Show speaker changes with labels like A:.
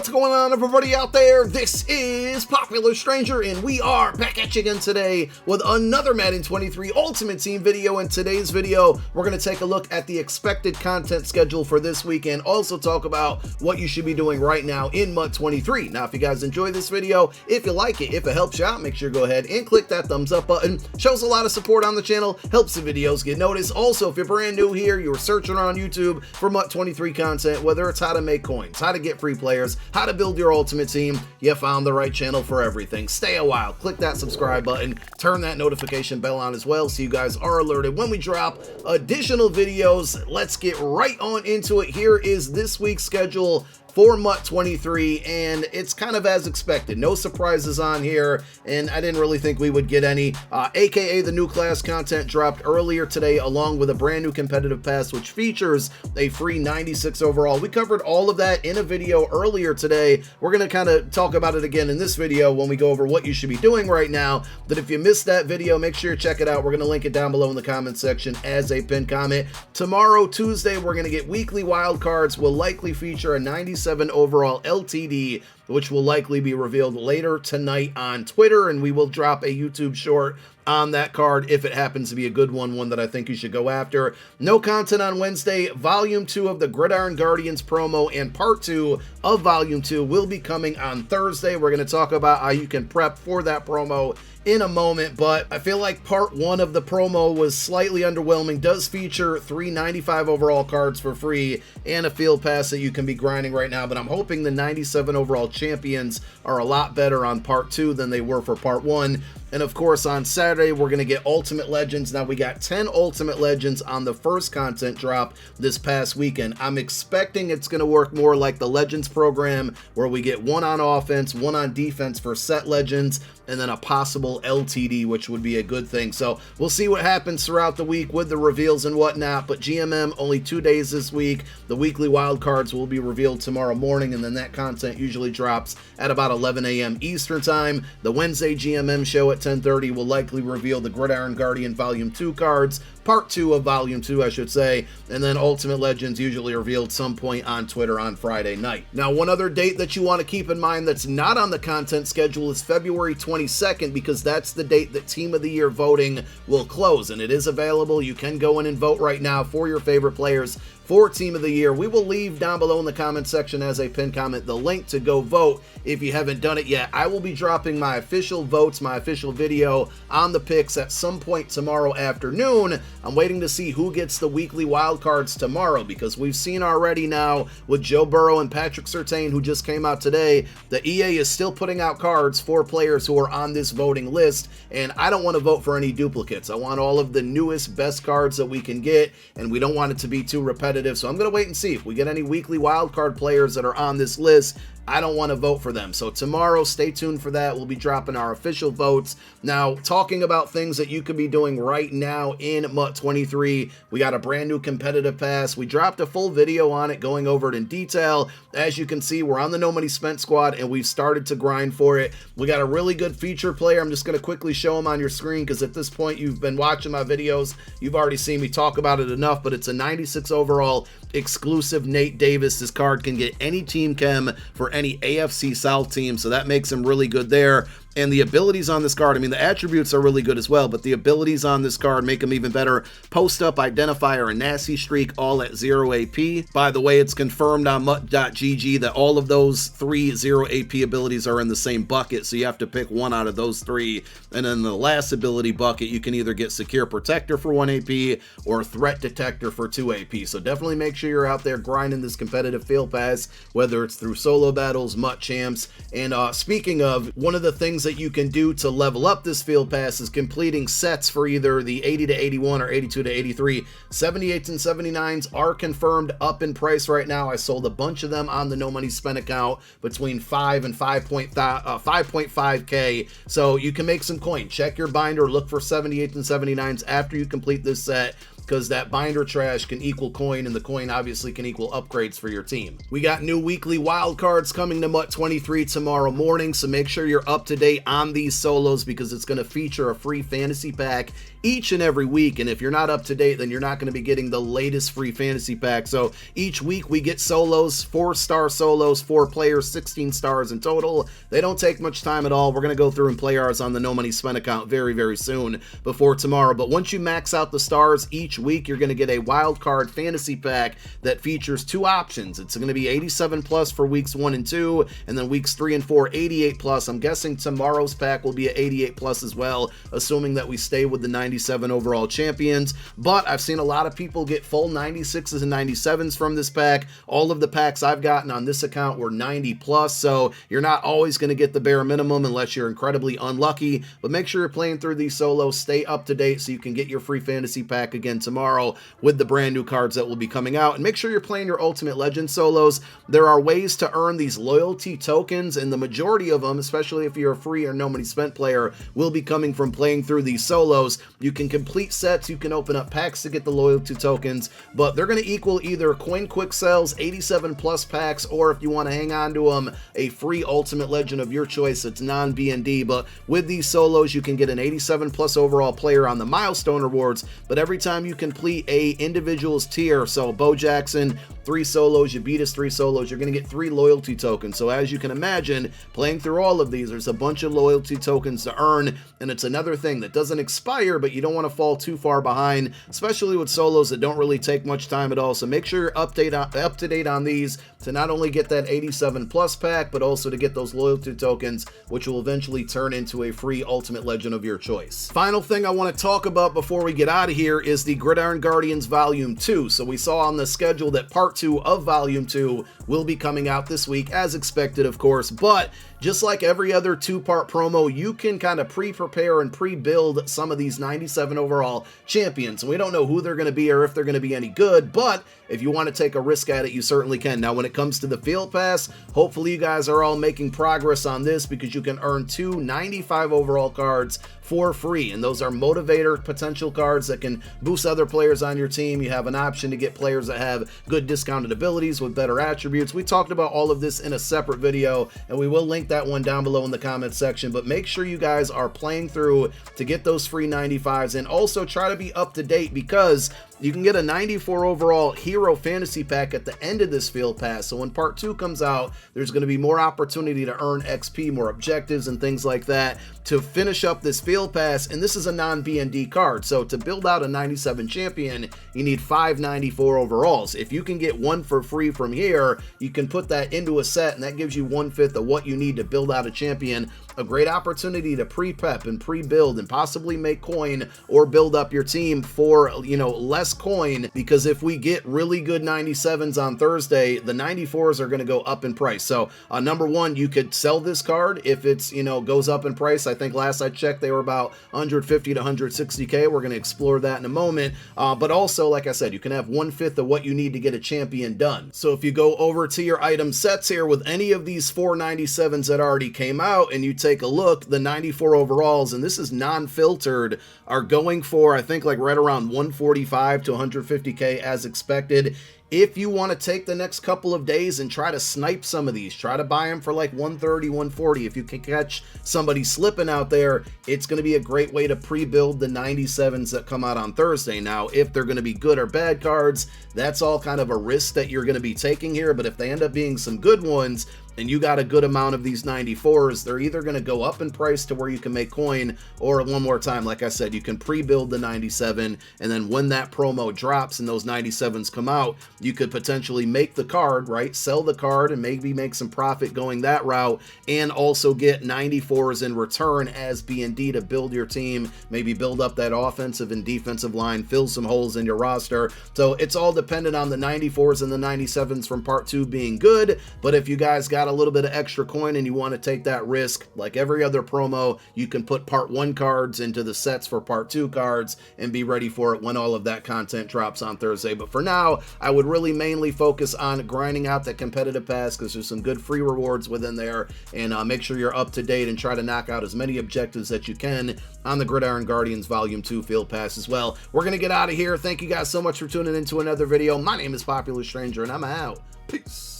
A: What's going on, everybody out there? This is Popular Stranger, and we are back at you again today with another Madden 23 Ultimate Team video. In today's video, we're going to take a look at the expected content schedule for this week and also talk about what you should be doing right now in MUT 23. Now, if you guys enjoy this video, if you like it, if it helps you out, make sure to go ahead and click that thumbs up button. Shows a lot of support on the channel, helps the videos get noticed. Also, if you're brand new here, you're searching around YouTube for MUT 23 content, whether it's how to make coins, how to get free players, how to build your ultimate team, you found the right channel for everything. Stay a while, click that subscribe button, turn that notification bell on as well so you guys are alerted when we drop additional videos. Let's get right on into it. Here is this week's schedule for MUT 23, and it's kind of as expected. No surprises on here, and I didn't really think we would get any. AKA the new class content dropped earlier today, along with a brand new competitive pass, which features a free 96 overall. We covered all of that in a video earlier today. We're going to kind of talk about it again in this video when we go over what you should be doing right now. But if you missed that video, make sure you check it out. We're going to link it down below in the comment section as a pinned comment. Tomorrow, Tuesday, we're going to get weekly wildcards. Will likely feature a 97 overall LTD, which will likely be revealed later tonight on Twitter, and we will drop a YouTube short on that card if it happens to be a good one that I think you should go after. No content on Wednesday. Volume 2 of the Gridiron Guardians promo and part 2 of Volume 2 will be coming on Thursday. We're going to talk about how you can prep for that promo in a moment, but I feel like part 1 of the promo was slightly underwhelming. Does feature 3 95 overall cards for free and a field pass that you can be grinding right now, but I'm hoping the 97 overall champions are a lot better on part 2 than they were for part 1. And of course, on Saturday, we're going to get Ultimate Legends. Now, we got 10 Ultimate Legends on the first content drop this past weekend. I'm expecting it's going to work more like the Legends program, where we get 1 on offense, 1 on defense for set Legends, and then a possible LTD, which would be a good thing. So we'll see what happens throughout the week with the reveals and whatnot. But GMM, only 2 days this week. The weekly wildcards will be revealed tomorrow morning, and then that content usually drops at about 11 a.m. Eastern time. The Wednesday GMM show at 10:30 will likely reveal the Gridiron Guardian Volume 2 cards, part 2 of Volume 2, I should say, and then Ultimate Legends usually revealed some point on Twitter on Friday night. Now, one other date that you want to keep in mind that's not on the content schedule is February 22nd, because that's the date that Team of the Year voting will close, and it is available. You can go in and vote right now for your favorite players for Team of the Year. We will leave down below in the comment section as a pinned comment the link to go vote if you haven't done it yet. I will be dropping my official votes, my official video on the picks at some point tomorrow afternoon. I'm waiting to see who gets the weekly wildcards tomorrow, because we've seen already now with Joe Burrow and Patrick Surtain, who just came out today, that EA is still putting out cards for players who are on this voting list, and I don't want to vote for any duplicates. I want all of the newest, best cards that we can get, and we don't want it to be too repetitive. So I'm going to wait and see if we get any weekly wildcard players that are on this list. I don't want to vote for them. So tomorrow, stay tuned for that. We'll be dropping our official votes. Now, talking about things that you could be doing right now in MUT 23, we got a brand new competitive pass. We dropped a full video on it, going over it in detail. As you can see, we're on the No Money Spent squad, and we've started to grind for it. We got a really good featured player. I'm just going to quickly show him on your screen, because at this point, you've been watching my videos. You've already seen me talk about it enough, but it's a 96 overall exclusive Nate Davis. This card can get any team chem for any AFC South team, so that makes him really good there. And the abilities on this card, I mean, the attributes are really good as well, but the abilities on this card make them even better. Post-up, identifier, and nasty streak, all at 0 AP. By the way, it's confirmed on MUT.gg that all of those 3 0 AP abilities are in the same bucket, so you have to pick one out of those 3. And then the last ability bucket, you can either get Secure Protector for 1 AP or Threat Detector for 2 AP. So definitely make sure you're out there grinding this competitive field pass, whether it's through solo battles, MUT champs. And speaking of, one of the things that you can do to level up this field pass is completing sets for either the 80 to 81 or 82 to 83. 78s and 79s are confirmed up in price right now. I sold a bunch of them on the No Money Spent account between 5 and 5.5k, so you can make some coin. Check your binder, look for 78s and 79s after you complete this set. because that binder trash can equal coin, and the coin obviously can equal upgrades for your team. We got new weekly wild cards coming to MUT 23 tomorrow morning, so make sure you're up to date on these solos because it's going to feature a free fantasy pack each and every week, and if you're not up to date, then you're not going to be getting the latest free fantasy pack. So each week we get solos, 4-star solos, 4 players, 16 stars in total. They don't take much time at all. We're going to go through and play ours on the No Money Spent account very soon before tomorrow. But once you max out the stars each week, you're going to get a wild card fantasy pack that features 2 options. It's going to be 87 plus for weeks 1 and 2, and then weeks 3 and 4 88 plus. I'm guessing tomorrow's pack will be at 88 plus as well, assuming that we stay with the 97 overall champions. But I've seen a lot of people get full 96s and 97s from this pack. All of the packs I've gotten on this account were 90 plus, so you're not always going to get the bare minimum unless you're incredibly unlucky. But make sure you're playing through these solos, stay up to date so you can get your free fantasy pack again tomorrow with the brand new cards that will be coming out. And make sure you're playing your Ultimate Legend solos. There are ways to earn these loyalty tokens, and the majority of them, especially if you're a free or no money spent player, will be coming from playing through these solos. You can complete sets, you can open up packs to get the loyalty tokens, but they're going to equal either coin quick sells, 87 plus packs, or if you want to hang on to them, a free Ultimate Legend of your choice that's non-BND. But with these solos, you can get an 87 plus overall player on the milestone rewards, but every time you complete a individual's tier, so Bo Jackson, 3 solos, you beat us 3 solos, you're going to get 3 loyalty tokens. So as you can imagine, playing through all of these, there's a bunch of loyalty tokens to earn, and it's another thing that doesn't expire, but you don't want to fall too far behind, especially with solos that don't really take much time at all. So make sure you're up to date on these to not only get that 87 plus pack, but also to get those loyalty tokens, which will eventually turn into a free Ultimate Legend of your choice. Final thing I want to talk about before we get out of here is the Gridiron Guardians Volume 2. So we saw on the schedule that Part 2 of Volume 2 will be coming out this week, as expected, of course, but just like every other 2-part promo, you can kind of pre-prepare and pre-build some of these 97 overall champions. We don't know who they're going to be or if they're going to be any good, but if you want to take a risk at it, you certainly can. Now, when it comes to the field pass, hopefully you guys are all making progress on this because you can earn 2 95 overall cards for free, and those are motivator potential cards that can boost other players on your team. You have an option to get players that have good discounted abilities with better attributes. We talked about all of this in a separate video, and we will link that one down below in the comments section. But make sure you guys are playing through to get those free 95s, and also try to be up to date because you can get a 94 overall hero fantasy pack at the end of this field pass. So when Part 2 comes out, there's going to be more opportunity to earn XP, more objectives and things like that to finish up this field pass. And this is a non-BND card. So to build out a 97 champion, you need 5 94 overalls. If you can get 1 for free from here, you can put that into a set, and that gives you 1/5 of what you need to build out a champion. A great opportunity to pre-prep and pre-build and possibly make coin or build up your team for, less coin, because if we get really good 97s on Thursday, the 94s are going to go up in price. So number one, you could sell this card if it's, goes up in price. I think last I checked, they were about 150 to 160K. We're going to explore that in a moment. But also, like I said, you can have 1/5 of what you need to get a champion done. So if you go over to your item sets here with any of these 497s that already came out, and you take a look, the 94 overalls, and this is non-filtered, are going for, I think, like right around 145 to 150K as expected. If you want to take the next couple of days and try to snipe some of these, try to buy them for like 130, 140. If you can catch somebody slipping out there, it's going to be a great way to pre-build the 97s that come out on Thursday. Now, if they're going to be good or bad cards, that's all kind of a risk that you're going to be taking here. But if they end up being some good ones, and you got a good amount of these 94s, they're either going to go up in price to where you can make coin, or one more time, like I said, you can pre-build the 97, and then when that promo drops and those 97s come out, you could potentially make the card, right? Sell the card and maybe make some profit going that route, and also get 94s in return as B&D to build your team, maybe build up that offensive and defensive line, fill some holes in your roster. So it's all dependent on the 94s and the 97s from Part 2 being good. But if you guys got a little bit of extra coin and you want to take that risk, like every other promo, you can put Part 1 cards into the sets for Part 2 cards and be ready for it when all of that content drops on Thursday. But for now, I would really mainly focus on grinding out that competitive pass because there's some good free rewards within there, and make sure you're up to date and try to knock out as many objectives that you can on the Gridiron Guardians Volume 2 Field Pass as well. We're going to get out of here. Thank you guys so much for tuning into another video. My name is Popular Stranger, and I'm out. Peace.